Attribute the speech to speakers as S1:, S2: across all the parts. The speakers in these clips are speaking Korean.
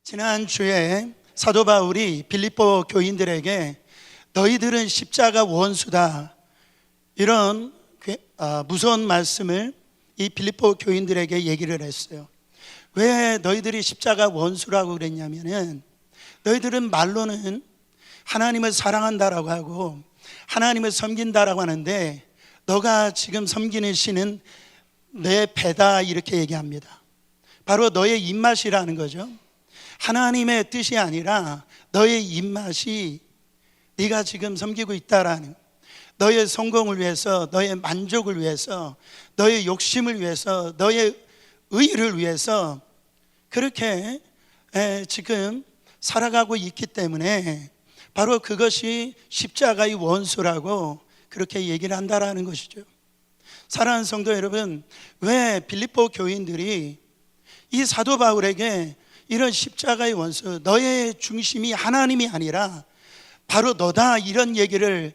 S1: 지난주에 사도 바울이 빌립보 교인들에게 너희들은 십자가 원수다, 이런 무서운 말씀을 이 빌립보 교인들에게 얘기를 했어요. 왜 너희들이 십자가 원수라고 그랬냐면은, 너희들은 말로는 하나님을 사랑한다라고 하고 하나님을 섬긴다라고 하는데, 너가 지금 섬기는 신은 내 배다, 이렇게 얘기합니다. 바로 너의 입맛이라는 거죠. 하나님의 뜻이 아니라 너의 입맛이 네가 지금 섬기고 있다라는, 너의 성공을 위해서, 너의 만족을 위해서, 너의 욕심을 위해서, 너의 의를 위해서 그렇게 지금 살아가고 있기 때문에 바로 그것이 십자가의 원수라고 그렇게 얘기를 한다라는 것이죠. 사랑하는 성도 여러분, 왜 빌립보 교인들이 이 사도 바울에게 이런 십자가의 원수, 너의 중심이 하나님이 아니라 바로 너다, 이런 얘기를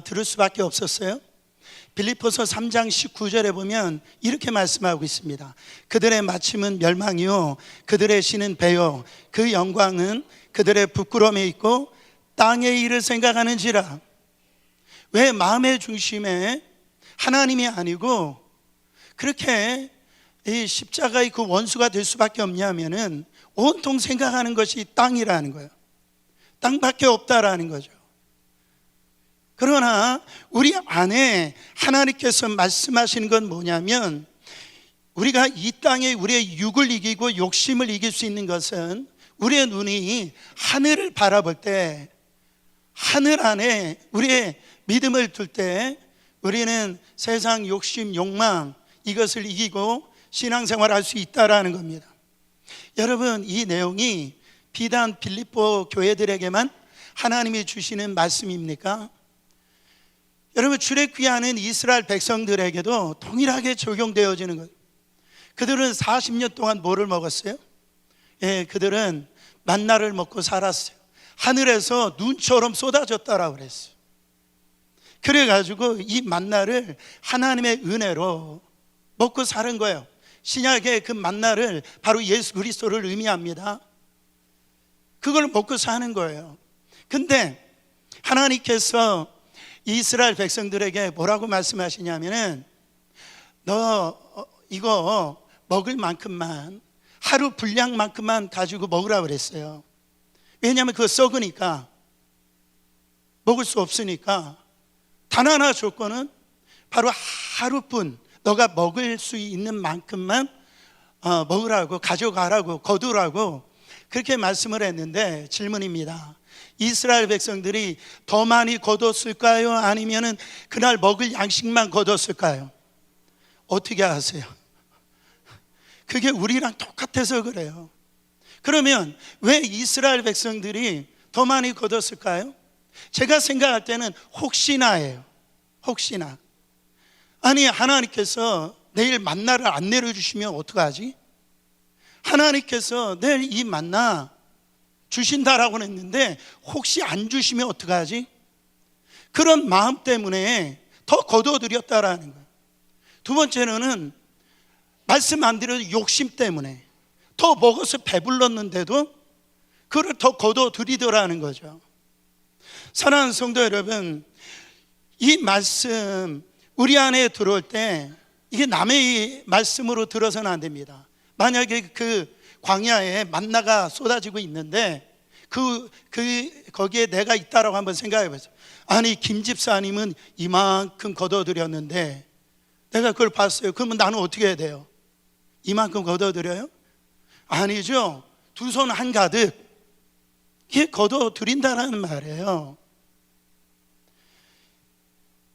S1: 들을 수밖에 없었어요? 빌립보서 3장 19절에 보면 이렇게 말씀하고 있습니다. 그들의 마침은 멸망이요 그들의 신은 배요 그 영광은 그들의 부끄러움에 있고 땅의 일을 생각하는지라. 왜 마음의 중심에 하나님이 아니고 그렇게 이 십자가의 그 원수가 될 수밖에 없냐면은, 온통 생각하는 것이 땅이라는 거예요. 땅밖에 없다라는 거죠. 그러나 우리 안에 하나님께서 말씀하시는 건 뭐냐면, 우리가 이 땅에 우리의 육을 이기고 욕심을 이길 수 있는 것은 우리의 눈이 하늘을 바라볼 때, 하늘 안에 우리의 믿음을 둘 때 우리는 세상 욕심, 욕망, 이것을 이기고 신앙생활을 할 수 있다라는 겁니다. 여러분, 이 내용이 비단 빌립보 교회들에게만 하나님이 주시는 말씀입니까? 여러분, 출애굽하는 이스라엘 백성들에게도 동일하게 적용되어지는 거예요. 그들은 40년 동안 뭐를 먹었어요? 그들은 만나를 먹고 살았어요. 하늘에서 눈처럼 쏟아졌다라고 그랬어요. 그래가지고 이 만나를 하나님의 은혜로 먹고 사는 거예요. 신약의 그 만나를 바로 예수 그리스도를 의미합니다. 그걸 먹고 사는 거예요. 근데 하나님께서 이스라엘 백성들에게 뭐라고 말씀하시냐면은, 너 이거 먹을 만큼만, 하루 분량만큼만 가지고 먹으라고 그랬어요. 왜냐하면 그거 썩으니까, 먹을 수 없으니까. 단 하나 조건은 바로 하루뿐 너가 먹을 수 있는 만큼만 먹으라고, 가져가라고, 거두라고 그렇게 말씀을 했는데, 질문입니다. 이스라엘 백성들이 더 많이 거뒀을까요? 아니면은 그날 먹을 양식만 거뒀을까요? 어떻게 아세요? 그게 우리랑 똑같아서 그래요. 그러면 왜 이스라엘 백성들이 더 많이 거뒀을까요? 제가 생각할 때는 혹시나예요. 혹시나. 아니, 하나님께서 내일 만나를 안 내려주시면 어떡하지? 하나님께서 내일 이 만나 주신다라고 했는데 혹시 안 주시면 어떡하지? 그런 마음 때문에 더 거둬들였다라는 거예요. 두 번째로는 말씀 안 드려도 욕심 때문에, 더 먹어서 배불렀는데도 그걸 더 거둬들이더라는 거죠. 사랑하는 성도 여러분, 이 말씀 우리 안에 들어올 때 이게 남의 말씀으로 들어서는 안 됩니다. 만약에 그 광야에 만나가 쏟아지고 있는데 거기에 내가 있다라고 한번 생각해 보세요. 아니, 김 집사님은 이만큼 거둬들였는데 내가 그걸 봤어요. 그러면 나는 어떻게 해야 돼요? 이만큼 거둬들여요? 아니죠. 두 손 한가득 이게 거둬들인다는 말이에요.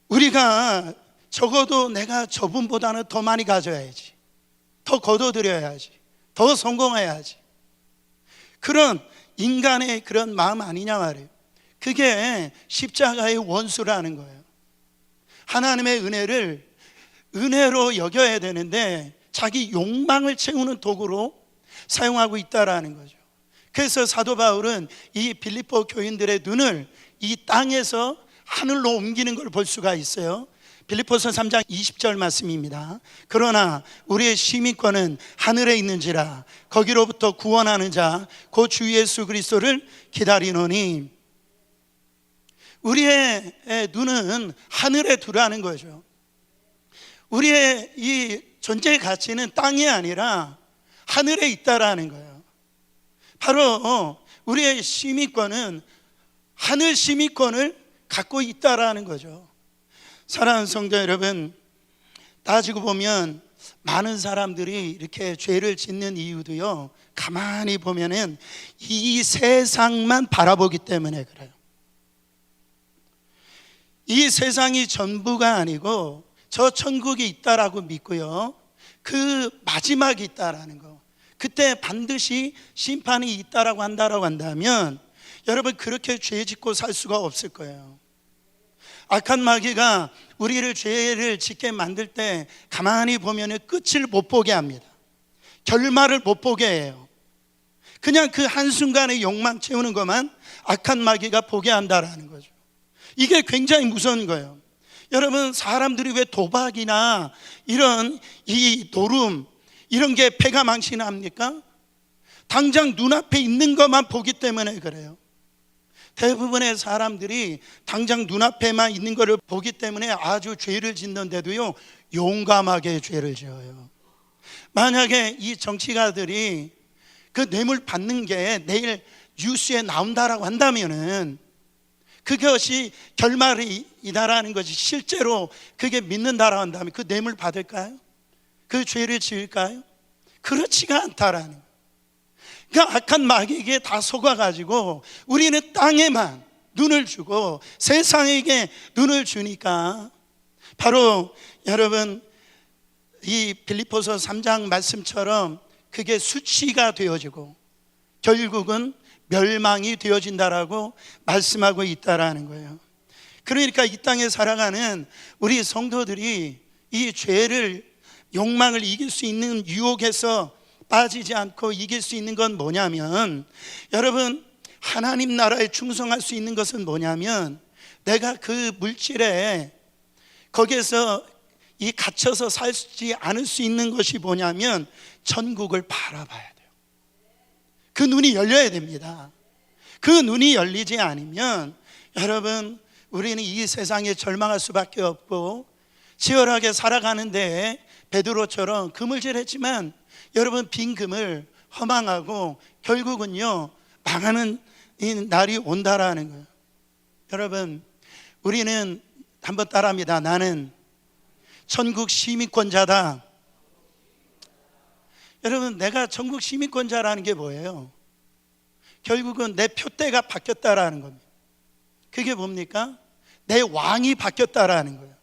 S1: 우리가 적어도 내가 저분보다는 더 많이 가져야지, 더 거둬들여야지, 더 성공해야지, 그런 인간의 그런 마음 아니냐 말이에요. 그게 십자가의 원수라는 거예요. 하나님의 은혜를 은혜로 여겨야 되는데 자기 욕망을 채우는 도구로 사용하고 있다라는 거죠. 그래서 사도 바울은 이 빌립보 교인들의 눈을 이 땅에서 하늘로 옮기는 걸 볼 수가 있어요. 빌립보서 3장 20절 말씀입니다. 그러나 우리의 시민권은 하늘에 있는지라 거기로부터 구원하는 자 곧 주 예수 그리스도를 기다리노니. 우리의 눈은 하늘에 두라는 거죠. 우리의 이 존재의 가치는 땅이 아니라 하늘에 있다라는 거예요. 바로 우리의 시민권은 하늘 시민권을 갖고 있다라는 거죠. 사랑하는 성도 여러분, 따지고 보면 많은 사람들이 이렇게 죄를 짓는 이유도요, 가만히 보면은 이 세상만 바라보기 때문에 그래요. 이 세상이 전부가 아니고 저 천국이 있다라고 믿고요, 그 마지막이 있다라는 거, 그때 반드시 심판이 있다라고 한다면 여러분, 그렇게 죄 짓고 살 수가 없을 거예요. 악한 마귀가 우리를 죄를 짓게 만들 때 가만히 보면 끝을 못 보게 합니다. 결말을 못 보게 해요. 그냥 그 한순간에 욕망 채우는 것만 악한 마귀가 보게 한다라는 거죠. 이게 굉장히 무서운 거예요. 여러분, 사람들이 왜 도박이나 이런 이 노름 이런 게 패가 망신합니까? 당장 눈앞에 있는 것만 보기 때문에 그래요. 대부분의 사람들이 당장 눈앞에만 있는 것을 보기 때문에 아주 죄를 짓는데도요, 용감하게 죄를 지어요. 만약에 이 정치가들이 그 뇌물 받는 게 내일 뉴스에 나온다라고 한다면은 그것이 결말이다라는 것이 실제로 그게 믿는다라고 한다면 그 뇌물 받을까요? 그 죄를 지을까요? 그렇지가 않다라는 거예요. 그러니까 악한 마귀에게 다 속아가지고 우리는 땅에만 눈을 주고 세상에게 눈을 주니까, 바로 여러분 이 빌립보서 3장 말씀처럼 그게 수치가 되어지고 결국은 멸망이 되어진다라고 말씀하고 있다라는 거예요. 그러니까 이 땅에 살아가는 우리 성도들이 이 죄를, 욕망을 이길 수 있는 유혹에서 빠지지 않고 이길 수 있는 건 뭐냐면, 여러분, 하나님 나라에 충성할 수 있는 것은 뭐냐면, 내가 그 물질에 거기에서 이 갇혀서 살지 않을 수 있는 것이 뭐냐면 천국을 바라봐야 돼요. 그 눈이 열려야 됩니다. 그 눈이 열리지 않으면 여러분, 우리는 이 세상에 절망할 수밖에 없고 치열하게 살아가는데 베드로처럼 그물질했지만 여러분, 빈 그물 허망하고 결국은요 망하는 이 날이 온다라는 거예요. 여러분, 우리는 한번 따라합니다. 나는 천국 시민권자다. 여러분, 내가 천국 시민권자라는 게 뭐예요? 결국은 내 표대가 바뀌었다라는 겁니다. 그게 뭡니까? 내 왕이 바뀌었다라는 거예요.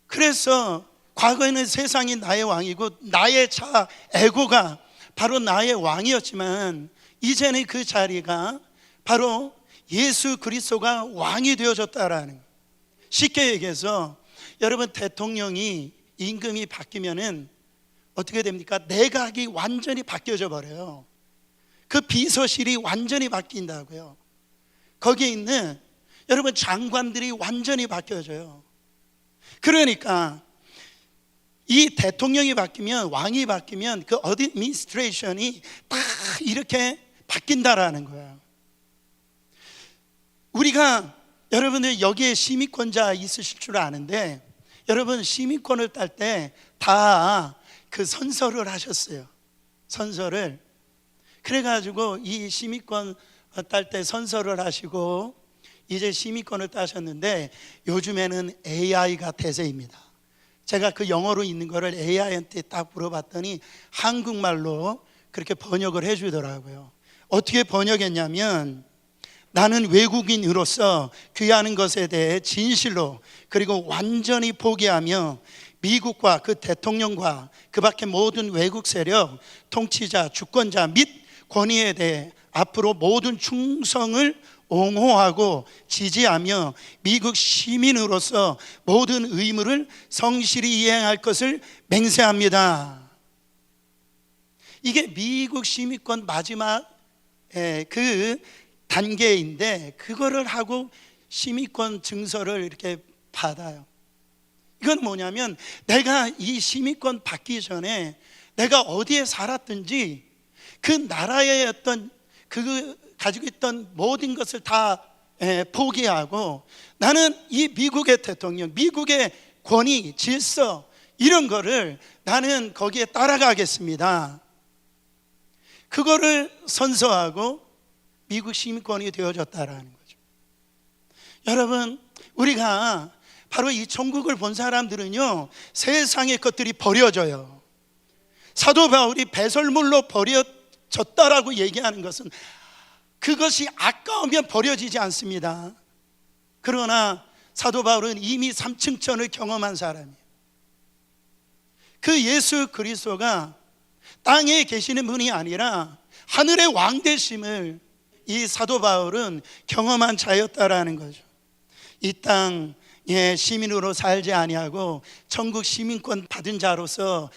S1: 그래서 과거에는 세상이 나의 왕이고 나의 자 에고가 바로 나의 왕이었지만 이제는 그 자리가 바로 예수 그리스도가 왕이 되어졌다라는 거예요. 쉽게 얘기해서 여러분, 대통령이 임금이 바뀌면은 어떻게 됩니까? 내각이 완전히 바뀌어져 버려요. 그 비서실이 완전히 바뀐다고요. 거기에 있는 여러분 장관들이 완전히 바뀌어져요. 그러니까 이 대통령이 바뀌면, 왕이 바뀌면 그 어드미니스트레이션이 다 이렇게 바뀐다라는 거예요. 우리가, 여러분들 여기에 시민권자 있으실 줄 아는데, 여러분 시민권을 딸 때 다 그 선서를 하셨어요. 선서를. 그래가지고 이 시민권 딸 때 선서를 하시고 이제 시민권을 따셨는데, 요즘에는 AI가 대세입니다. 제가 그 영어로 있는 거를 AI한테 딱 물어봤더니 한국말로 그렇게 번역을 해주더라고요. 어떻게 번역했냐면, 나는 외국인으로서 귀하는 것에 대해 진실로 그리고 완전히 포기하며 미국과 그 대통령과 그 밖의 모든 외국 세력, 통치자, 주권자 및 권위에 대해 앞으로 모든 충성을 옹호하고 지지하며 미국 시민으로서 모든 의무를 성실히 이행할 것을 맹세합니다. 이게 미국 시민권 마지막 그 단계인데, 그거를 하고 시민권 증서를 이렇게 받아요. 이건 뭐냐면 내가 이 시민권 받기 전에 내가 어디에 살았든지 그 나라의 어떤 그 가지고 있던 모든 것을 다 포기하고 나는 이 미국의 대통령, 미국의 권위, 질서 이런 거를 나는 거기에 따라가겠습니다. 그거를 선서하고 미국 시민권이 되어졌다라는 거죠. 여러분, 우리가 바로 이 천국을 본 사람들은요, 세상의 것들이 버려져요. 사도 바울이 배설물로 버려졌다라고 얘기하는 것은 그것이 아까우면 버려지지 않습니다. 그러나 사도 바울은 이미 삼층천을 경험한 사람이에요. 그 예수 그리스도가 땅에 계시는 분이 아니라 하늘의 왕 되심을 이 사도 바울은 경험한 자였다라는 거죠. 이 땅의 시민으로 살지 아니하고 천국 시민권 받은 자로서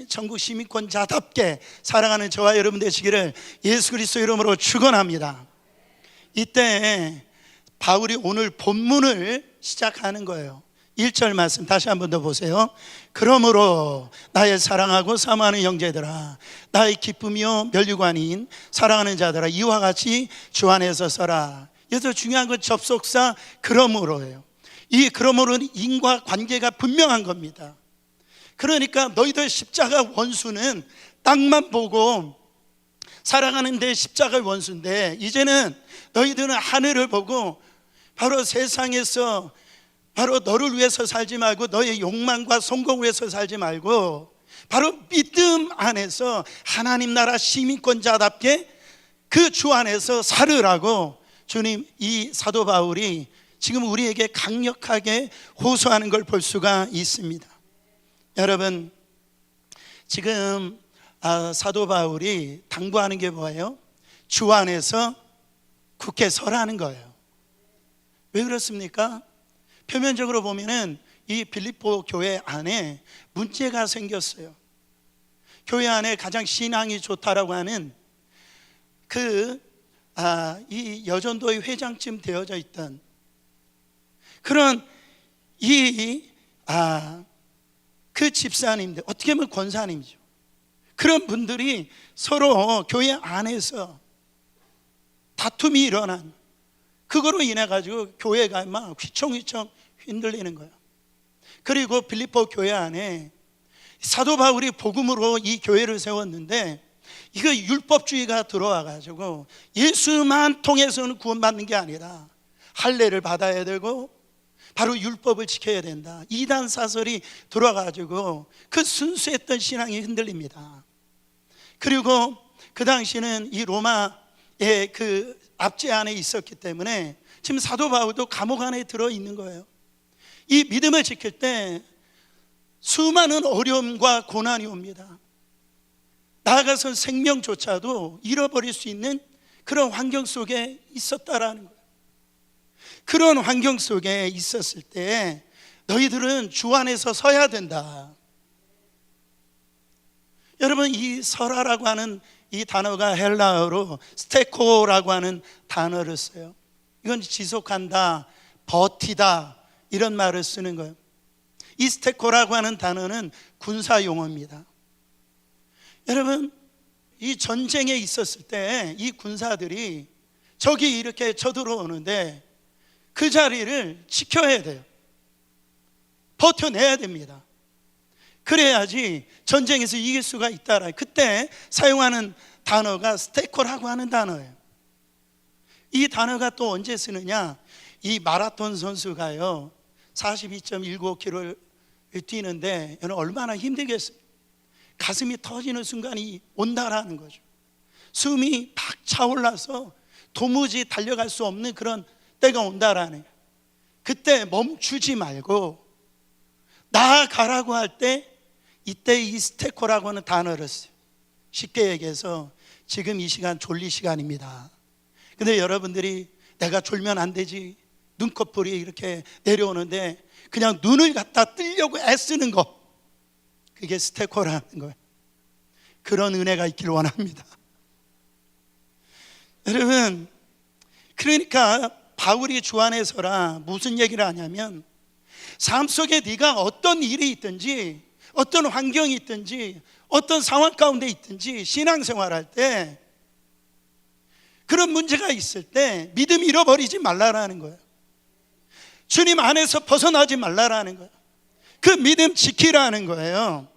S1: 천국 시민권자답게 살아가는 저와 여러분 되시기를 예수 그리스도 이름으로 축원합니다. 이때 바울이 오늘 본문을 시작하는 거예요. 1절 말씀 다시 한 번 더 보세요. 그러므로 나의 사랑하고 사모하는 형제들아, 나의 기쁨이요 면류관인 사랑하는 자들아, 이와 같이 주 안에서 서라. 여기서 중요한 건 접속사 그러므로예요. 이 그러므로는 인과 관계가 분명한 겁니다. 그러니까 너희들 십자가 원수는 땅만 보고 살아가는데 십자가 원수인데, 이제는 너희들은 하늘을 보고 바로 세상에서 바로 너를 위해서 살지 말고 너의 욕망과 성공을 위해서 살지 말고 바로 믿음 안에서 하나님 나라 시민권자답게 그 주 안에서 살으라고 주님, 이 사도 바울이 지금 우리에게 강력하게 호소하는 걸 볼 수가 있습니다. 여러분, 지금 사도 바울이 당부하는 게 뭐예요? 주 안에서 굳게 서라는 거예요. 왜 그렇습니까? 표면적으로 보면은 이 빌립보 교회 안에 문제가 생겼어요. 교회 안에 가장 신앙이 좋다라고 하는 이 여전도의 회장쯤 되어져 있던 그런 그 집사님들, 어떻게 보면 권사님이죠. 그런 분들이 서로 교회 안에서 다툼이 일어난, 그거로 인해 가지고 교회가 막 휘청휘청 흔들리는 거예요. 그리고 빌립보 교회 안에 사도 바울이 복음으로 이 교회를 세웠는데 이거 율법주의가 들어와 가지고 예수만 통해서는 구원받는 게 아니라 할례를 받아야 되고 바로 율법을 지켜야 된다, 이단 사설이 들어와 가지고 그 순수했던 신앙이 흔들립니다. 그리고 그 당시는 이 로마의 그 압제 안에 있었기 때문에 지금 사도 바울도 감옥 안에 들어 있는 거예요. 이 믿음을 지킬 때 수많은 어려움과 고난이 옵니다. 나아가서 생명조차도 잃어버릴 수 있는 그런 환경 속에 있었다라는 거예요. 그런 환경 속에 있었을 때 너희들은 주 안에서 서야 된다. 여러분, 이 서라라고 하는 이 단어가 헬라어로 스테코라고 하는 단어를 써요. 이건 지속한다, 버티다 이런 말을 쓰는 거예요. 이 스테코라고 하는 단어는 군사 용어입니다. 여러분, 이 전쟁에 있었을 때 이 군사들이 적이 이렇게 쳐들어오는데 그 자리를 지켜야 돼요. 버텨내야 됩니다. 그래야지 전쟁에서 이길 수가 있다라. 그때 사용하는 단어가 스테코라고 하는 단어예요. 이 단어가 또 언제 쓰느냐? 이 마라톤 선수가요 42.195km를 뛰는데 얼마나 힘들겠어요. 가슴이 터지는 순간이 온다라는 거죠. 숨이 팍 차올라서 도무지 달려갈 수 없는 그런 때가 온다라는 거예요. 그때 멈추지 말고 나아가라고 할 때 이때 이 스테코라고 하는 단어를 써요. 쉽게 얘기해서 지금 이 시간 졸리 시간입니다. 근데 여러분들이 내가 졸면 안 되지, 눈꺼풀이 이렇게 내려오는데 그냥 눈을 갖다 뜨려고 애쓰는 거, 그게 스테코라는 거예요. 그런 은혜가 있기를 원합니다. 여러분, 그러니까 바울이 주 안에 서라 무슨 얘기를 하냐면 삶 속에 네가 어떤 일이 있든지, 어떤 환경이 있든지, 어떤 상황 가운데 있든지 신앙생활할 때 그런 문제가 있을 때 믿음 잃어버리지 말라라는 거예요. 주님 안에서 벗어나지 말라라는 거예요. 그 믿음 지키라는 거예요.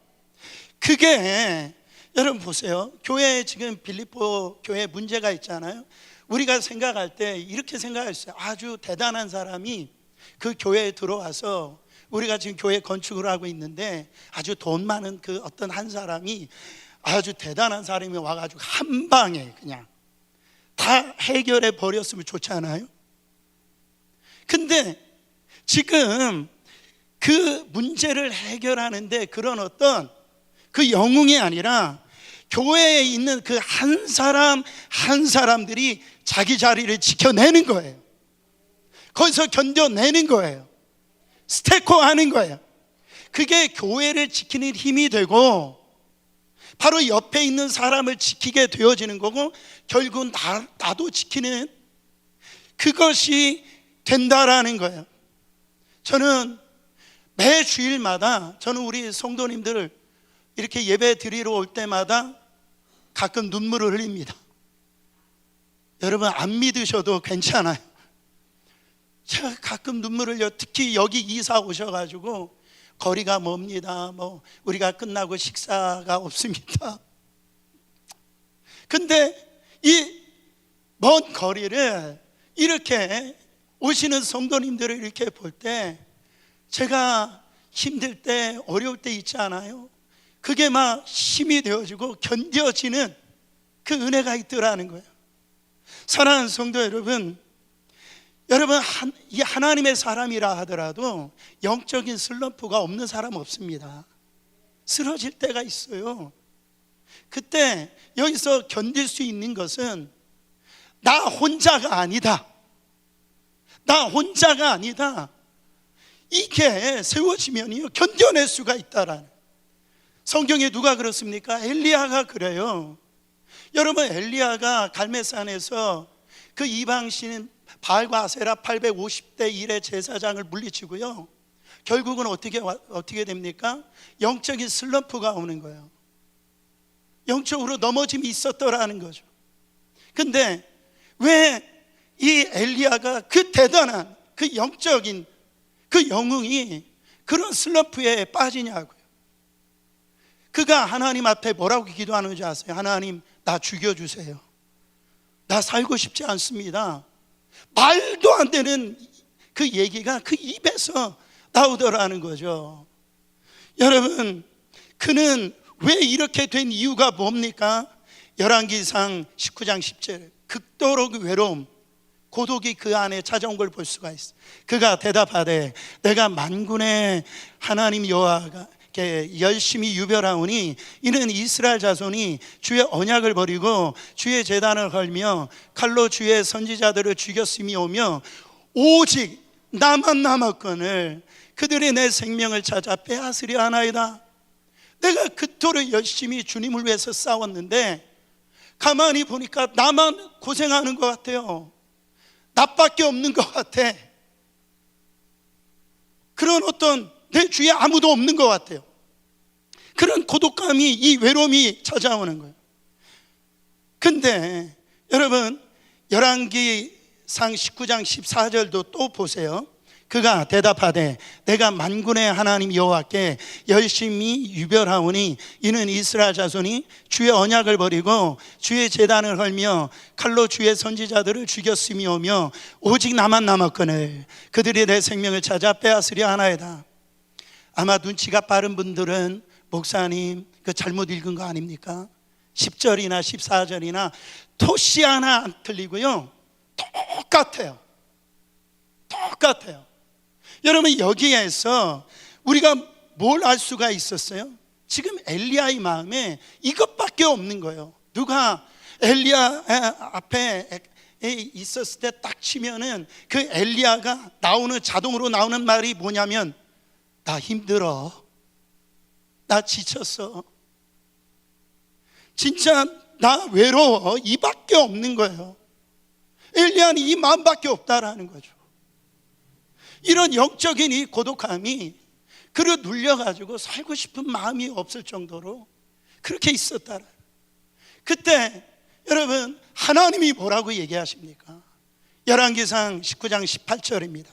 S1: 그게 여러분 보세요. 교회에 지금 빌립보 교회에 문제가 있잖아요. 우리가 생각할 때 이렇게 생각했어요. 아주 대단한 사람이 그 교회에 들어와서, 우리가 지금 교회 건축을 하고 있는데 아주 돈 많은 그 어떤 한 사람이, 아주 대단한 사람이 와가지고 한 방에 그냥 다 해결해 버렸으면 좋지 않아요? 근데 지금 그 문제를 해결하는데 그런 어떤 그 영웅이 아니라 교회에 있는 그 한 사람 한 사람들이 자기 자리를 지켜내는 거예요. 거기서 견뎌내는 거예요. 스테코 하는 거예요. 그게 교회를 지키는 힘이 되고 바로 옆에 있는 사람을 지키게 되어지는 거고, 결국은 나도 지키는 그것이 된다라는 거예요. 저는 매 주일마다, 저는 우리 성도님들 이렇게 예배 드리러 올 때마다 가끔 눈물을 흘립니다. 여러분 안 믿으셔도 괜찮아요. 제가 가끔 눈물을 흘려. 특히 여기 이사 오셔가지고 거리가 멉니다. 우리가 끝나고 식사가 없습니다. 근데 이 먼 거리를 이렇게 오시는 성도님들을 이렇게 볼 때 제가 힘들 때, 어려울 때 있지 않아요? 그게 막 힘이 되어지고 견뎌지는 그 은혜가 있더라는 거예요. 사랑하는 성도 여러분, 이 하나님의 사람이라 하더라도 영적인 슬럼프가 없는 사람 없습니다. 쓰러질 때가 있어요. 그때 여기서 견딜 수 있는 것은 나 혼자가 아니다. 나 혼자가 아니다. 이게 세워지면요 견뎌낼 수가 있다라는. 성경에 누가 그렇습니까? 엘리야가 그래요. 여러분 엘리야가 갈멜산에서 그 이방신 바알과 아세라 850대 1의 제사장을 물리치고요, 결국은 어떻게 됩니까? 영적인 슬럼프가 오는 거예요. 영적으로 넘어짐이 있었더라는 거죠. 근데 왜 이 엘리야가 그 대단한 그 영적인 그 영웅이 그런 슬럼프에 빠지냐고요. 그가 하나님 앞에 뭐라고 기도하는 줄 아세요? 하나님, 나 죽여주세요. 나 살고 싶지 않습니다. 말도 안 되는 그 얘기가 그 입에서 나오더라는 거죠. 여러분, 그는 왜 이렇게 된 이유가 뭡니까? 열왕기상 19장 10절, 극도로 그 외로움, 고독이 그 안에 찾아온 걸 볼 수가 있어요. 그가 대답하되 내가 만군의 하나님 여호와께 열심히 유별하오니 이는 이스라엘 자손이 주의 언약을 버리고 주의 제단을 헐며 칼로 주의 선지자들을 죽였음이오며 오직 나만 남았거늘 그들이 내 생명을 찾아 빼앗으려 하나이다. 내가 그토록 열심히 주님을 위해서 싸웠는데 가만히 보니까 나만 고생하는 것 같아요. 나밖에 없는 것 같아. 그런 어떤 내 주위에 아무도 없는 것 같아요. 그런 고독감이, 이 외로움이 찾아오는 거예요. 근데 여러분 열왕기상 19장 14절도 또 보세요. 그가 대답하되 내가 만군의 하나님 여호와께 열심히 유별하오니 이는 이스라엘 자손이 주의 언약을 버리고 주의 제단을 헐며 칼로 주의 선지자들을 죽였음이오며 오직 나만 남았거늘 그들이 내 생명을 찾아 빼앗으려 하나이다. 아마 눈치가 빠른 분들은 목사님 그 잘못 읽은 거 아닙니까? 10절이나 14절이나 토시 하나 안 틀리고요, 똑같아요. 여러분 여기에서 우리가 뭘 알 수가 있었어요? 지금 엘리야의 마음에 이것밖에 없는 거예요. 누가 엘리야 앞에 있었을 때 딱 치면은 그 엘리야가 자동으로 나오는 말이 뭐냐면 나 힘들어, 나 지쳤어, 진짜 나 외로워, 이밖에 없는 거예요. 엘리야는 이 마음밖에 없다라는 거죠. 이런 영적인 이 고독함이 그를 눌려가지고 살고 싶은 마음이 없을 정도로 그렇게 있었다라. 그때 여러분 하나님이 뭐라고 얘기하십니까? 열왕기상 19장 18절입니다.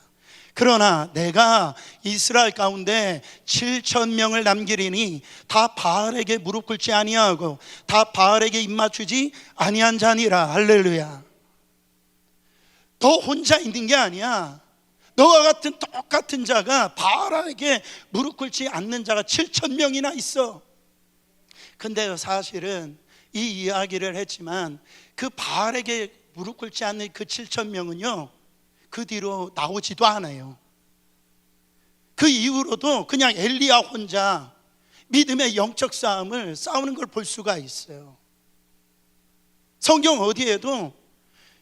S1: 그러나 내가 이스라엘 가운데 7,000명을 남기리니 다 바알에게 무릎 꿇지 아니하고 다 바알에게 입맞추지 아니한 자니라. 할렐루야. 너 혼자 있는 게 아니야. 너와 같은 똑같은 자가 바알에게 무릎 꿇지 않는 자가 7,000명이나 있어. 근데 사실은 이 이야기를 했지만 그 바알에게 무릎 꿇지 않는 그 7,000명은요 그 뒤로 나오지도 않아요. 그 이후로도 그냥 엘리야 혼자 믿음의 영적 싸움을 싸우는 걸 볼 수가 있어요. 성경 어디에도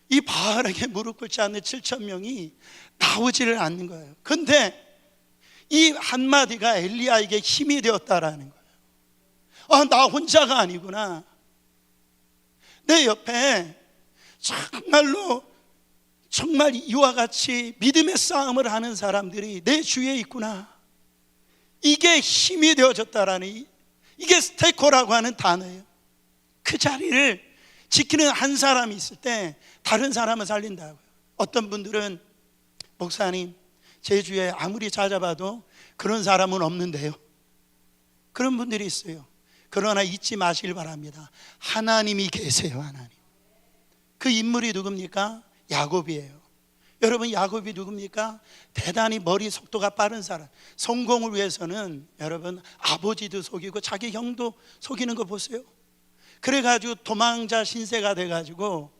S1: 이 바알에게 무릎 꿇지 않는 7,000명이 나오지를 않는 거예요. 근데 이 한마디가 엘리야에게 힘이 되었다라는 거예요. 나 혼자가 아니구나. 내 옆에 정말 이와 같이 믿음의 싸움을 하는 사람들이 내 주위에 있구나. 이게 힘이 되어졌다라는, 이게 스테코라고 하는 단어예요. 그 자리를 지키는 한 사람이 있을 때 다른 사람을 살린다고요. 어떤 분들은 목사님, 제 주위에 아무리 찾아봐도 그런 사람은 없는데요. 그런 분들이 있어요. 그러나 잊지 마시길 바랍니다. 하나님이 계세요. 하나님. 그 인물이 누굽니까? 야곱이에요. 여러분, 야곱이 누굽니까? 대단히 머리 속도가 빠른 사람. 성공을 위해서는 여러분 아버지도 속이고 자기 형도 속이는 거 보세요. 그래가지고 도망자 신세가 돼가지고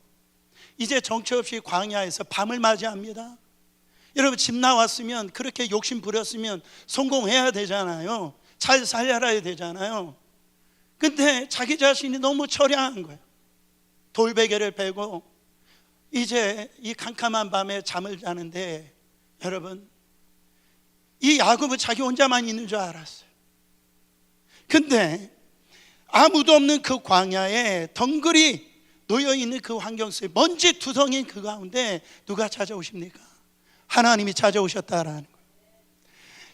S1: 이제 정처 없이 광야에서 밤을 맞이합니다. 여러분, 집 나왔으면 그렇게 욕심 부렸으면 성공해야 되잖아요. 잘 살려야 되잖아요. 근데 자기 자신이 너무 처량한 거예요. 돌베개를 베고 이제 이 캄캄한 밤에 잠을 자는데, 여러분, 이 야곱은 자기 혼자만 있는 줄 알았어요. 근데 아무도 없는 그 광야에 덩그리 놓여있는 그 환경 속에 먼지 투성인 그 가운데 누가 찾아오십니까? 하나님이 찾아오셨다라는 거예요.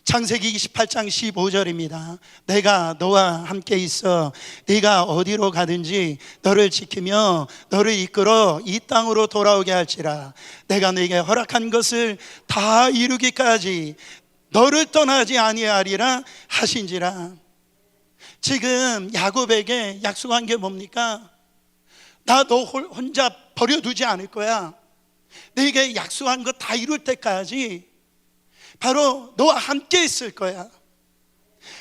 S1: 창세기 28장 15절입니다. 내가 너와 함께 있어 네가 어디로 가든지 너를 지키며 너를 이끌어 이 땅으로 돌아오게 할지라. 내가 네게 허락한 것을 다 이루기까지 너를 떠나지 아니하리라 하신지라. 지금 야곱에게 약속한 게 뭡니까? 나 너 혼자 버려두지 않을 거야. 네게 약속한 거 다 이룰 때까지 바로 너와 함께 있을 거야.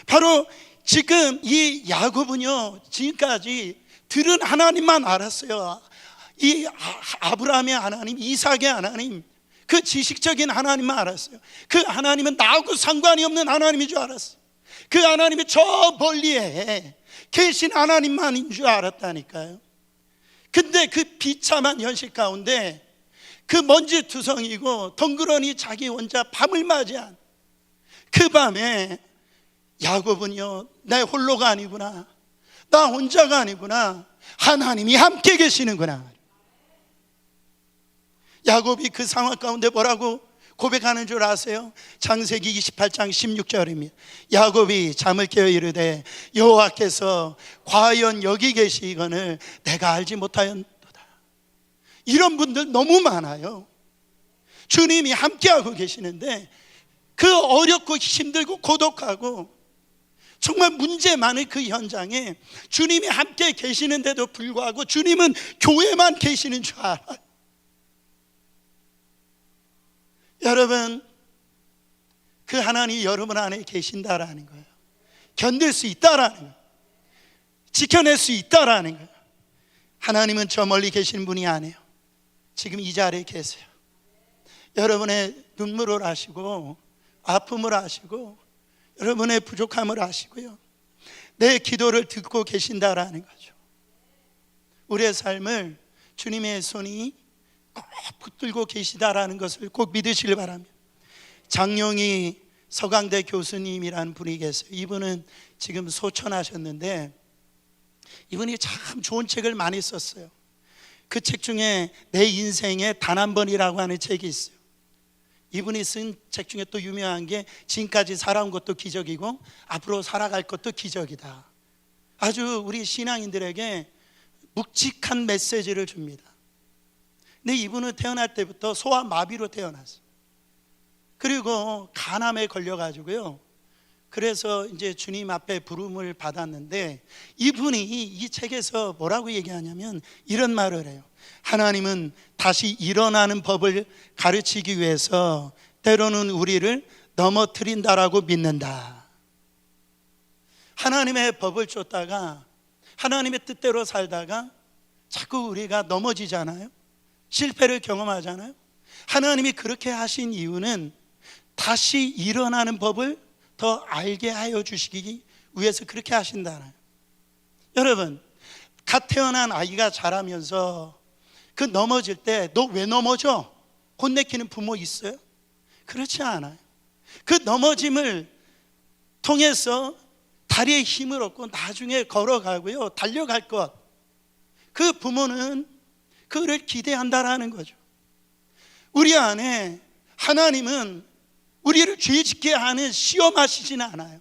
S1: 바로 지금 이 야곱은요, 지금까지 들은 하나님만 알았어요. 이 아브라함의 하나님, 이삭의 하나님, 그 지식적인 하나님만 알았어요. 그 하나님은 나하고 상관이 없는 하나님인 줄 알았어요. 그 하나님이 저 멀리에 계신 하나님만인 줄 알았다니까요. 근데 그 비참한 현실 가운데 그 먼지 투성이고 덩그러니 자기 혼자 밤을 맞이한 그 밤에 야곱은요, 내 홀로가 아니구나, 나 혼자가 아니구나, 하나님이 함께 계시는구나. 야곱이 그 상황 가운데 뭐라고 고백하는 줄 아세요? 창세기 28장 16절입니다. 야곱이 잠을 깨어 이르되 여호와께서 과연 여기 계시거늘 내가 알지 못하였도다. 이런 분들 너무 많아요. 주님이 함께하고 계시는데 그 어렵고 힘들고 고독하고 정말 문제 많은 그 현장에 주님이 함께 계시는데도 불구하고 주님은 교회만 계시는 줄 알아요. 여러분, 그 하나님이 여러분 안에 계신다라는 거예요. 견딜 수 있다라는 거예요. 지켜낼 수 있다라는 거예요. 하나님은 저 멀리 계시는 분이 아니에요. 지금 이 자리에 계세요. 여러분의 눈물을 아시고 아픔을 아시고 여러분의 부족함을 아시고요, 내 기도를 듣고 계신다라는 거죠. 우리의 삶을 주님의 손이 꼭 붙들고 계시다라는 것을 꼭 믿으시길 바랍니다. 장용희 서강대 교수님이라는 분이 계세요. 이분은 지금 소천하셨는데 이분이 참 좋은 책을 많이 썼어요. 그 책 중에 내 인생에 단 한 번이라고 하는 책이 있어요. 이분이 쓴 책 중에 또 유명한 게 지금까지 살아온 것도 기적이고 앞으로 살아갈 것도 기적이다. 아주 우리 신앙인들에게 묵직한 메시지를 줍니다. 근데 이분은 태어날 때부터 소아 마비로 태어났어요. 그리고 간암에 걸려가지고요. 그래서 이제 주님 앞에 부름을 받았는데, 이분이 이 책에서 뭐라고 얘기하냐면 이런 말을 해요. 하나님은 다시 일어나는 법을 가르치기 위해서 때로는 우리를 넘어뜨린다라고 믿는다. 하나님의 법을 쫓다가 하나님의 뜻대로 살다가 자꾸 우리가 넘어지잖아요. 실패를 경험하잖아요. 하나님이 그렇게 하신 이유는 다시 일어나는 법을 더 알게 하여 주시기 위해서 그렇게 하신다는. 여러분, 갓 태어난 아이가 자라면서 그 넘어질 때 너 왜 넘어져? 혼내키는 부모 있어요? 그렇지 않아요. 그 넘어짐을 통해서 다리에 힘을 얻고 나중에 걸어가고요, 달려갈 것, 그 부모는 그를 기대한다라는 거죠. 우리 안에 하나님은 우리를 죄짓게 하는 시험하시지는 않아요.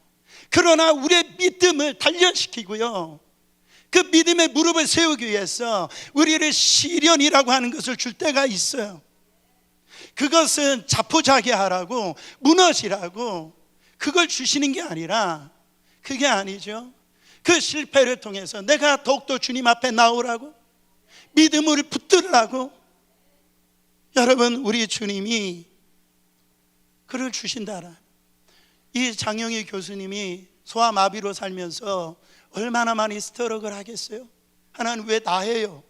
S1: 그러나 우리의 믿음을 단련시키고요, 그 믿음의 무릎을 세우기 위해서 우리를 시련이라고 하는 것을 줄 때가 있어요. 그것은 자포자기하라고 무너지라고 그걸 주시는 게 아니라, 그게 아니죠. 그 실패를 통해서 내가 더욱더 주님 앞에 나오라고, 믿음을 붙들라고. 여러분, 우리 주님이 그를 주신다라. 이 장영희 교수님이 소아마비로 살면서 얼마나 많이 스트럭을 하겠어요? 하나님 왜 나 해요?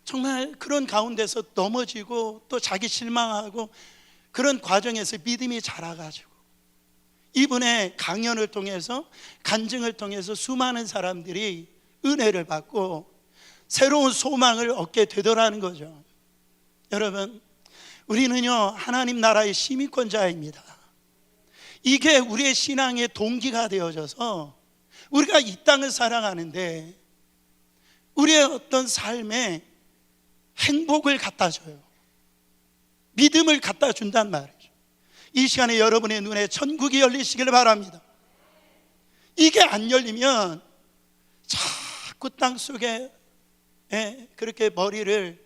S1: 정말 그런 가운데서 넘어지고 또 자기 실망하고 그런 과정에서 믿음이 자라가지고 이분의 강연을 통해서, 간증을 통해서 수많은 사람들이 은혜를 받고 새로운 소망을 얻게 되더라는 거죠. 여러분, 우리는요 하나님 나라의 시민권자입니다. 이게 우리의 신앙의 동기가 되어져서 우리가 이 땅을 살아가는데 우리의 어떤 삶에 행복을 갖다 줘요. 믿음을 갖다 준단 말이죠. 이 시간에 여러분의 눈에 천국이 열리시길 바랍니다. 이게 안 열리면 자꾸 땅속에 그렇게 머리를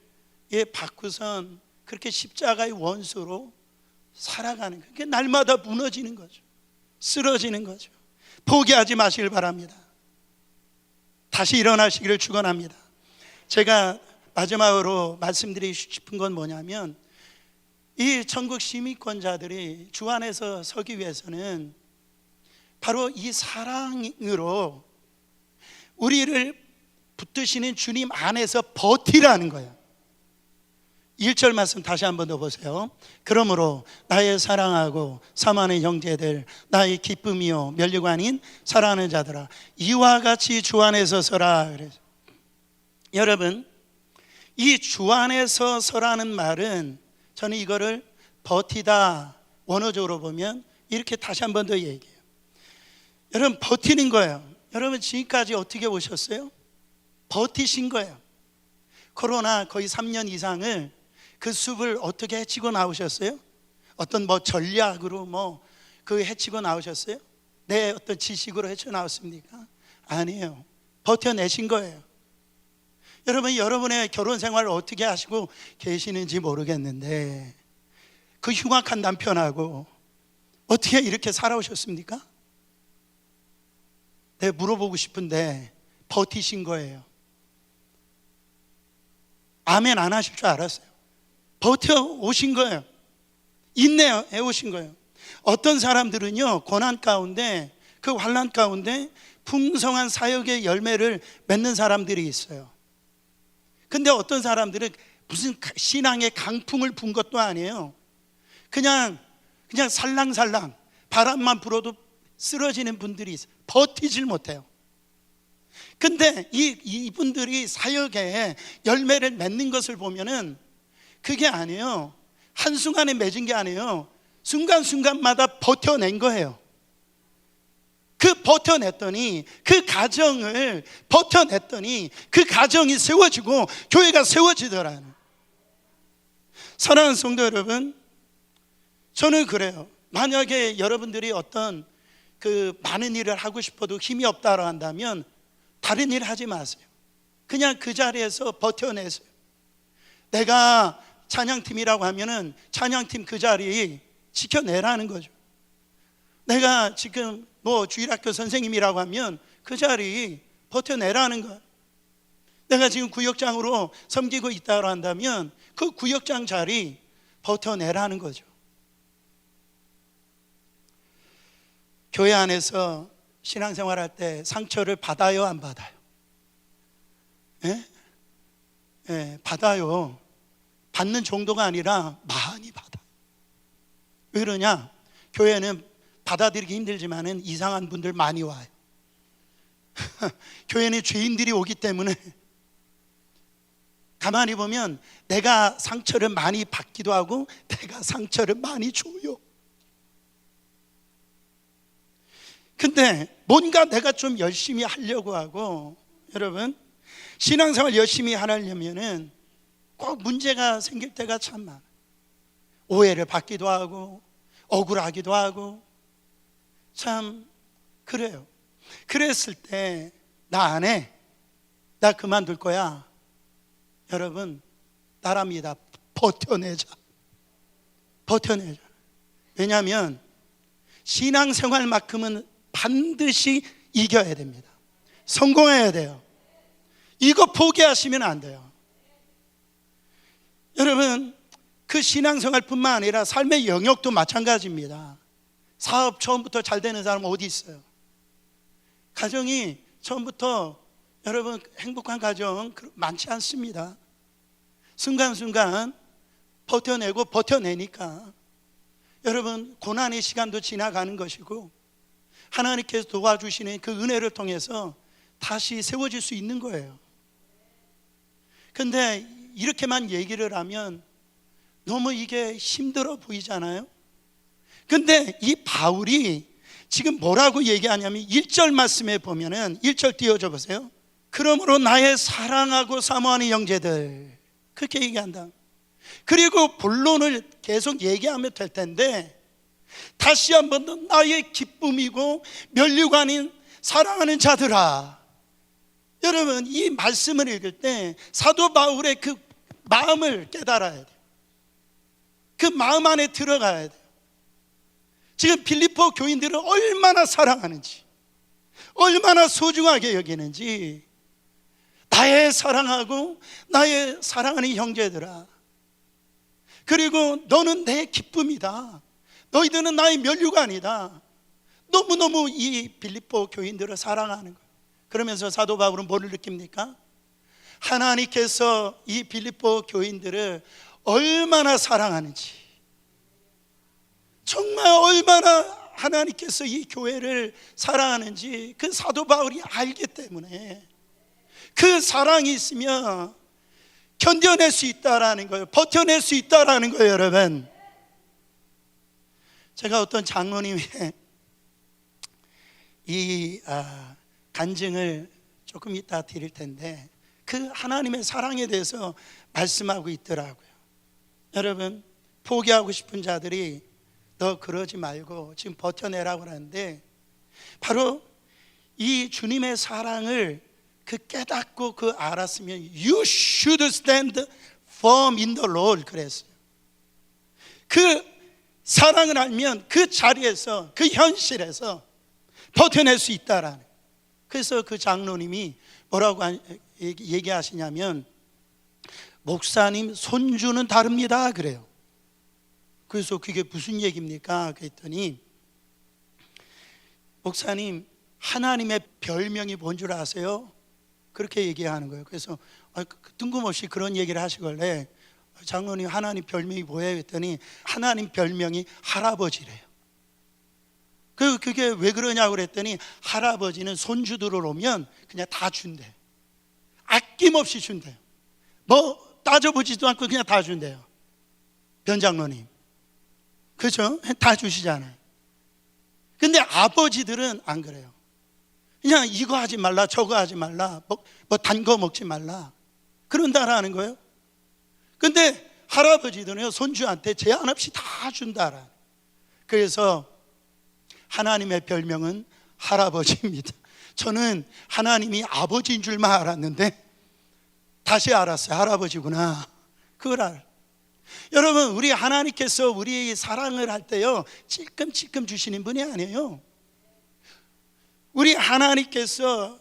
S1: 박고선 그렇게 십자가의 원수로 살아가는 거예요. 그게 날마다 무너지는 거죠. 쓰러지는 거죠. 포기하지 마시길 바랍니다. 다시 일어나시기를 축원합니다. 제가 마지막으로 말씀드리고 싶은 건 뭐냐면, 이 천국 시민권자들이 주 안에서 서기 위해서는 바로 이 사랑으로 우리를 붙드시는 주님 안에서 버티라는 거예요. 1절 말씀 다시 한번 더 보세요. 그러므로 나의 사랑하고 사모하는 형제들, 나의 기쁨이요 면류관인 사랑하는 자들아, 이와 같이 주 안에서 서라. 그래서 여러분, 이 주 안에서 서라는 말은 저는 이거를 버티다, 원어적으로 보면 이렇게 다시 한번 더 얘기해요. 여러분, 버티는 거예요. 여러분, 지금까지 어떻게 오셨어요? 버티신 거예요. 코로나 거의 3년 이상을 그 숲을 어떻게 헤치고 나오셨어요? 어떤 전략으로 그 헤치고 나오셨어요? 내 어떤 지식으로 헤쳐 나왔습니까? 아니에요. 버텨내신 거예요. 여러분, 여러분의 결혼 생활을 어떻게 하시고 계시는지 모르겠는데 그 흉악한 남편하고 어떻게 이렇게 살아오셨습니까? 내가 물어보고 싶은데 버티신 거예요. 아멘 안 하실 줄 알았어요. 버텨오신 거예요. 인내해 오신 거예요. 어떤 사람들은요 고난 가운데, 그 환난 가운데 풍성한 사역의 열매를 맺는 사람들이 있어요. 근데 어떤 사람들은 무슨 신앙의 강풍을 분 것도 아니에요. 그냥 살랑살랑 바람만 불어도 쓰러지는 분들이 있어요. 버티질 못해요. 근데 이분들이 사역에 열매를 맺는 것을 보면은 그게 아니에요. 한순간에 맺은 게 아니에요. 순간순간마다 버텨낸 거예요. 그 버텨냈더니, 그 가정을 버텨냈더니 그 가정이 세워지고 교회가 세워지더라는. 사랑하는 성도 여러분, 저는 그래요. 만약에 여러분들이 어떤 많은 일을 하고 싶어도 힘이 없다고 한다면 다른 일 하지 마세요. 그냥 그 자리에서 버텨내세요. 내가 찬양팀이라고 하면은 찬양팀 그 자리 지켜내라는 거죠. 내가 지금 주일학교 선생님이라고 하면 그 자리 버텨내라는 거예요. 내가 지금 구역장으로 섬기고 있다고 한다면 그 구역장 자리 버텨내라는 거죠. 교회 안에서 신앙생활할 때 상처를 받아요, 안 받아요? 예, 받아요. 받는 정도가 아니라 많이 받아요. 왜 그러냐? 교회는 받아들이기 힘들지만은 이상한 분들 많이 와요. 교회는 죄인들이 오기 때문에 가만히 보면 내가 상처를 많이 받기도 하고 내가 상처를 많이 줘요. 근데 뭔가 내가 좀 열심히 하려고 하고, 여러분 신앙생활 열심히 하려면은 꼭 문제가 생길 때가 참 많아요. 오해를 받기도 하고 억울하기도 하고 참 그래요. 그랬을 때 나 안 해, 나 그만둘 거야. 여러분 나랍니다. 버텨내자. 왜냐하면 신앙생활만큼은 반드시 이겨야 됩니다. 성공해야 돼요. 이거 포기하시면 안 돼요. 여러분 그 신앙생활뿐만 아니라 삶의 영역도 마찬가지입니다. 사업 처음부터 잘 되는 사람 어디 있어요? 가정이 처음부터 여러분 행복한 가정 많지 않습니다. 순간순간 버텨내니까 여러분 고난의 시간도 지나가는 것이고 하나님께서 도와주시는 그 은혜를 통해서 다시 세워질 수 있는 거예요. 근데 이렇게만 얘기를 하면 너무 이게 힘들어 보이잖아요. 근데 이 바울이 지금 뭐라고 얘기하냐면 1절 말씀에 보면은 1절 띄워줘 보세요. 그러므로 나의 사랑하고 사모하는 형제들, 그렇게 얘기한다. 그리고 본론을 계속 얘기하면 될 텐데 다시 한 번 더 나의 기쁨이고 면류관인 사랑하는 자들아. 여러분 이 말씀을 읽을 때 사도 바울의 그 마음을 깨달아야 돼요. 그 마음 안에 들어가야 돼요. 지금 빌립보 교인들을 얼마나 사랑하는지, 얼마나 소중하게 여기는지. 나의 사랑하고 나의 사랑하는 형제들아, 그리고 너는 내 기쁨이다. 너희들은 나의 면류관이다. 너무너무 이 빌립보 교인들을 사랑하는 거예요. 그러면서 사도 바울은 뭐를 느낍니까? 하나님께서 이 빌립보 교인들을 얼마나 사랑하는지, 정말 얼마나 하나님께서 이 교회를 사랑하는지 그 사도 바울이 알기 때문에 그 사랑이 있으면 견뎌낼 수 있다라는 거예요. 버텨낼 수 있다라는 거예요. 여러분 제가 어떤 장로님의 이 간증을 조금 이따 드릴 텐데 그 하나님의 사랑에 대해서 말씀하고 있더라고요. 여러분 포기하고 싶은 자들이 너 그러지 말고 지금 버텨내라고 하는데 바로 이 주님의 사랑을 그 깨닫고 그 알았으면 You should stand firm in the Lord 그랬어요. 그 사랑을 알면 그 자리에서 그 현실에서 버텨낼 수 있다라는. 그래서 그 장로님이 뭐라고 얘기하시냐면 목사님 손주는 다릅니다 그래요. 그래서 그게 무슨 얘기입니까? 그랬더니 목사님 하나님의 별명이 뭔 줄 아세요? 그렇게 얘기하는 거예요. 그래서 뜬금없이 그런 얘기를 하시길래 장로님 하나님 별명이 뭐예요? 했더니 하나님 별명이 할아버지래요. 그게 왜 그러냐고 그랬더니 할아버지는 손주들 오면 그냥 다 준대요. 아낌없이 준대요. 뭐 따져보지도 않고 그냥 다 준대요. 변 장로님 그죠? 다 주시잖아요. 근데 아버지들은 안 그래요. 그냥 이거 하지 말라 저거 하지 말라 뭐 단 거 먹지 말라 그런다라는 거예요. 근데 할아버지들은요 손주한테 제한 없이 다 준다라. 그래서 하나님의 별명은 할아버지입니다. 저는 하나님이 아버지인 줄만 알았는데 다시 알았어요. 할아버지구나. 그걸 알아요. 여러분, 우리 하나님께서 우리 사랑을 할 때요 찔끔찔끔 주시는 분이 아니에요. 우리 하나님께서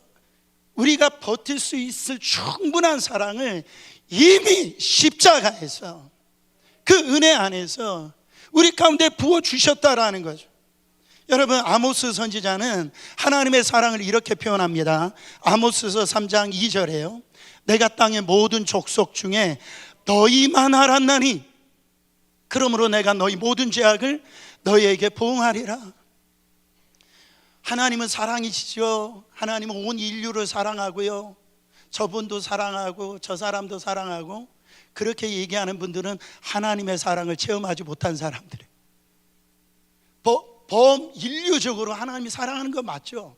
S1: 우리가 버틸 수 있을 충분한 사랑을 이미 십자가에서 그 은혜 안에서 우리 가운데 부어주셨다라는 거죠. 여러분, 아모스 선지자는 하나님의 사랑을 이렇게 표현합니다. 아모스서 3장 2절에요 내가 땅의 모든 족속 중에 너희만 알았나니 그러므로 내가 너희 모든 죄악을 너희에게 보응하리라. 하나님은 사랑이시죠. 하나님은 온 인류를 사랑하고요 저분도 사랑하고 저 사람도 사랑하고, 그렇게 얘기하는 분들은 하나님의 사랑을 체험하지 못한 사람들이에요. 범인류적으로 하나님이 사랑하는 거 맞죠?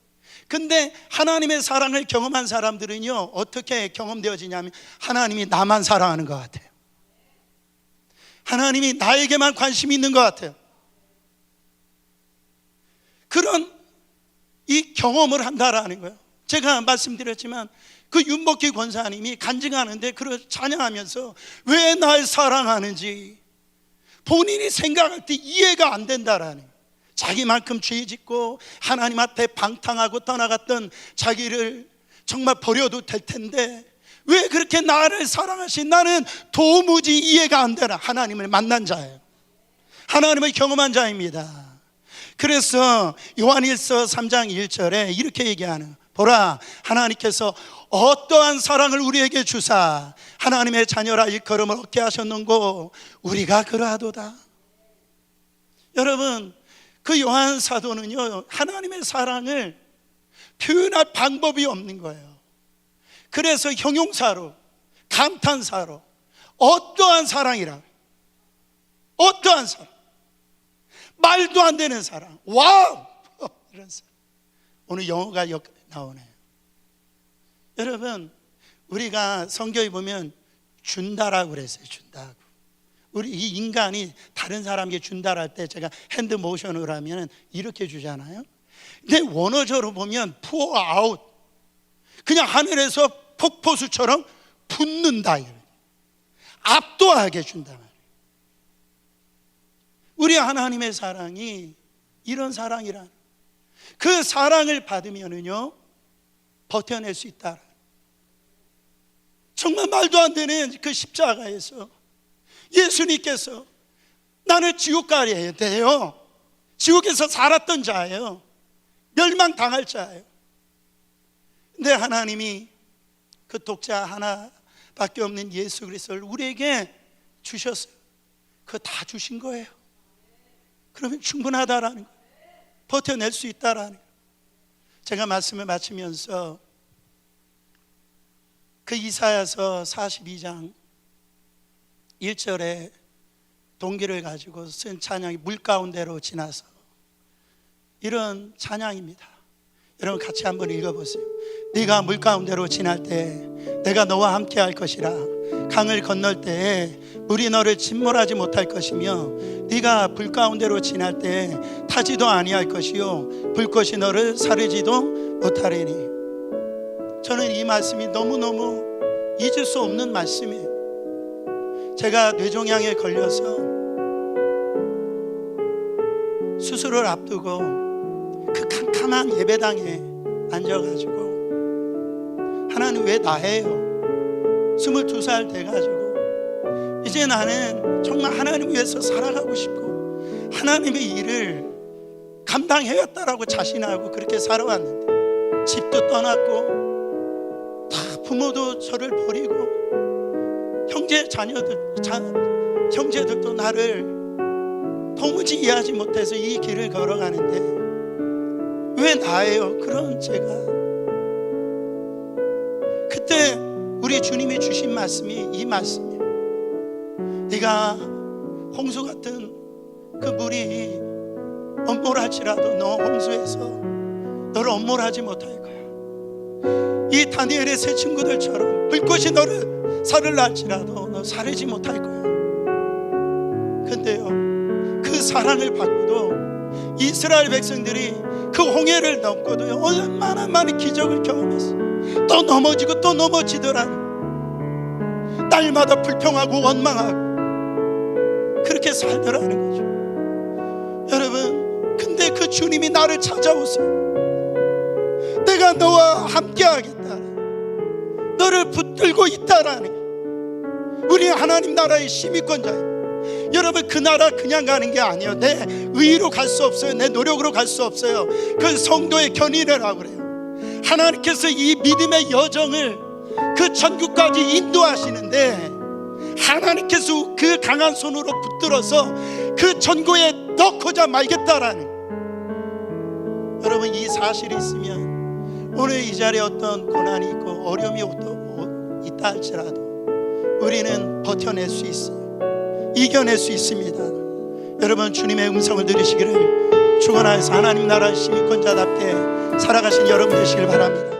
S1: 근데 하나님의 사랑을 경험한 사람들은요 어떻게 경험되어지냐면 하나님이 나만 사랑하는 것 같아요. 하나님이 나에게만 관심이 있는 것 같아요. 그런 이 경험을 한다라는 거예요. 제가 말씀드렸지만 그 윤복희 권사님이 간증하는데 그걸 찬양하면서 왜 날 사랑하는지 본인이 생각할 때 이해가 안 된다라는 거예요. 자기만큼 죄 짓고 하나님 앞에 방탕하고 떠나갔던 자기를 정말 버려도 될 텐데 왜 그렇게 나를 사랑하신, 나는 도무지 이해가 안 되나. 하나님을 만난 자예요. 하나님을 경험한 자입니다. 그래서 요한일서 3장 1절에 이렇게 얘기하는, 보라 하나님께서 어떠한 사랑을 우리에게 주사 하나님의 자녀라 일컬음을 얻게 하셨는고 우리가 그러하도다. 여러분, 그 요한 사도는요 하나님의 사랑을 표현할 방법이 없는 거예요. 그래서 형용사로, 감탄사로 어떠한 사랑이라, 어떠한 사랑, 말도 안 되는 사랑, 와우 이런 사랑. 오늘 영어가 나오네요. 여러분, 우리가 성경에 보면 준다라고 그랬어요. 준다고. 우리 이 인간이 다른 사람에게 준다라 할 때 제가 핸드 모션으로 하면 이렇게 주잖아요. 근데 원어적으로 보면 pour out, 그냥 하늘에서 폭포수처럼 붓는다, 압도하게 준다 말이에요. 우리 하나님의 사랑이 이런 사랑이란, 그 사랑을 받으면은요 버텨낼 수 있다. 정말 말도 안 되는 그 십자가에서 예수님께서 나는 지옥 가야 돼요. 지옥에서 살았던 자예요. 멸망당할 자예요. 근데 하나님이 그 독자 하나밖에 없는 예수 그리스도를 우리에게 주셨어요. 그거 다 주신 거예요. 그러면 충분하다라는 거예요. 버텨낼 수 있다라는 거예요. 제가 말씀을 마치면서 그 이사야서 42장 1절에 동기를 가지고 쓴 찬양이 물 가운데로 지나서, 이런 찬양입니다. 여러분 같이 한번 읽어보세요. 네가 물 가운데로 지날 때 내가 너와 함께 할 것이라. 강을 건널 때에 물이 너를 침몰하지 못할 것이며 네가 불 가운데로 지날 때 타지도 아니할 것이요 불꽃이 너를 사르지도 못하리니. 저는 이 말씀이 너무너무 잊을 수 없는 말씀이에요. 제가 뇌종양에 걸려서 수술을 앞두고 그 캄캄한 예배당에 앉아가지고 하나님 왜 나해요? 22살 돼가지고 이제 나는 정말 하나님 위해서 살아가고 싶고 하나님의 일을 감당해왔다라고 자신하고 그렇게 살아왔는데, 집도 떠났고 다 부모도 저를 버리고 형제들도 나를 도무지 이해하지 못해서 이 길을 걸어가는데 왜 나예요? 그런 제가 그때 우리 주님이 주신 말씀이 이 말씀이에요. 네가 홍수 같은 그 물이 엄몰할지라도 너 홍수에서 너를 엄몰하지 못할 거야. 이 다니엘의 세 친구들처럼 불꽃이 너를 사르라 할지라도 너 사르지 못할 거야. 근데요, 그 사랑을 받고도 이스라엘 백성들이 그 홍해를 넘고도 얼마나 많은 기적을 경험했어. 또 넘어지고 또 넘어지더라. 날마다 불평하고 원망하고 그렇게 살더라는 거죠. 여러분, 근데 그 주님이 나를 찾아오세요. 내가 너와 함께 하겠다, 너를 붙들고 있다라는, 우리 하나님 나라의 시민권자예요. 여러분, 그 나라 그냥 가는 게 아니에요. 내 의로 갈 수 없어요. 내 노력으로 갈 수 없어요. 그 성도의 견인이라고 그래요. 하나님께서 이 믿음의 여정을 그 천국까지 인도하시는데, 하나님께서 그 강한 손으로 붙들어서 그 전구에 넣고자 말겠다라는, 여러분, 이 사실이 있으면 오늘 이 자리에 어떤 고난이 있고 어려움이 있다 할지라도 우리는 버텨낼 수 있어요. 이겨낼 수 있습니다. 여러분, 주님의 음성을 들으시기를 축원하여서 하나님 나라 시민권자답게 살아가신 여러분 되시길 바랍니다.